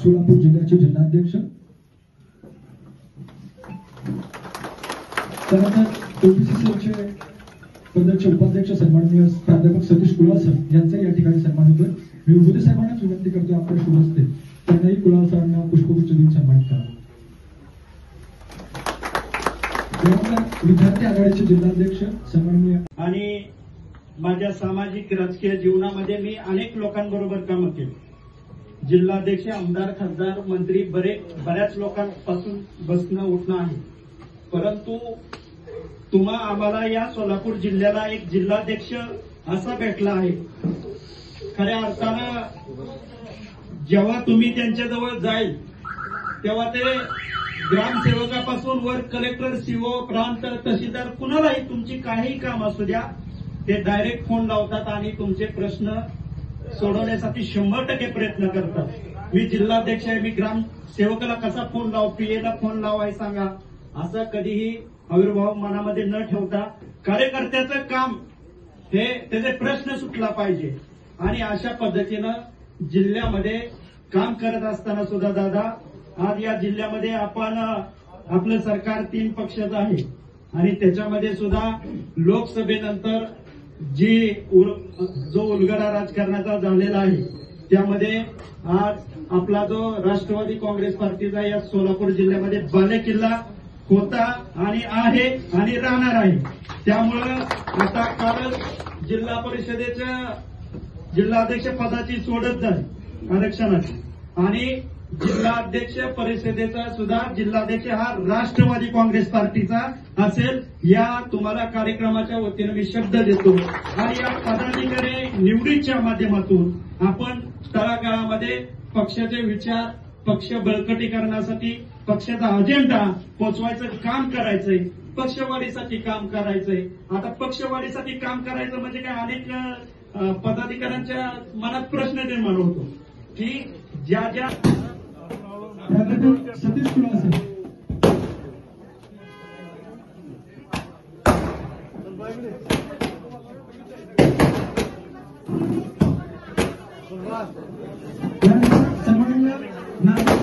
सोलापूर जिल्ह्याचे जिल्हाध्यक्ष, त्यानंतर ओबीसीचे पदाचे उपाध्यक्ष सन्माननीय प्राध्यापक सतीश कुलाल सर यांचा या ठिकाणी सन्मान होतोय। मी विभूती साहेबांनाच विनंती करतो आपल्या शुभ हस्ते त्यांनाही कुलाल सरांना पुष्पगुच्छ देऊन सन्मानित करा। त्यानंतर विद्यार्थी आघाडीचे जिल्हाध्यक्ष सन्माननीय आणि माझ्या सामाजिक राजकीय जीवनामध्ये मी अनेक लोकांबरोबर काम केले। जिल्हाध्यक्ष, आमदार, खासदार, मंत्री बऱ्याच लोकांपासून बसणं उठणं आहे, परंतु आम्हाला या सोलापूर जिल्ह्याला एक जिल्हाध्यक्ष असा भेटला आहे। खऱ्या अर्थानं जेव्हा तुम्ही त्यांच्याजवळ जाईल तेव्हा ते ग्रामसेवकापासून वर कलेक्टर, सीओ, प्रांत, तहसीलदार कुणालाही तुमची काही काम असू द्या ते डायरेक्ट फोन लावतात आणि तुमचे प्रश्न सोडवण्यासाठी 100% प्रयत्न करतात। मी जिल्हाध्यक्ष आहे, मी ग्रामसेवकाला कसा फोन लावू, पीएला फोन लावाय सांगा, असं कधीही आविर्भाव मनामध्ये न ठेवता कार्यकर्त्याचं काम हे त्याचे प्रश्न सुटला पाहिजे आणि अशा पद्धतीनं जिल्ह्यामध्ये काम करत असताना सुद्धा दादा आज या जिल्ह्यामध्ये आपण आपलं सरकार 3 पक्षाचं आहे आणि त्याच्यामध्ये सुद्धा लोकसभेनंतर जो उलगडा राजकारणाचा झालेला आहे त्यामध्ये आज आपला जो राष्ट्रवादी काँग्रेस पार्टीचा या सोलापूर जिल्ह्यामध्ये बालेकिल्ला होता आणि आहे आणि राहणार आहे। त्यामुळं आता कालच जिल्हा परिषदेच्या जिल्हाध्यक्ष पदाची सोडत झाली आरक्षणाची आणि जिल्हाध्यक्ष परिषदेचा सुद्धा जिल्हाध्यक्ष हा राष्ट्रवादी काँग्रेस पार्टीचा असेल, या तुम्हाला कार्यक्रमाच्या वतीनं मी शब्द देतो आणि या पदाधिकारी निवडीच्या माध्यमातून आपण तळागाळामध्ये पक्षाचे विचार, पक्ष बळकटीकरणासाठी पक्षाचा अजेंडा पोचवायचं काम करायचंय, पक्षवाढीसाठी काम करायचंय। आता पक्षवाढीसाठी काम करायचं म्हणजे काय, अनेक पदाधिकाऱ्यांच्या मनात प्रश्न निर्माण होतो की ज्या सतीश कुलाल सर सन्माननीय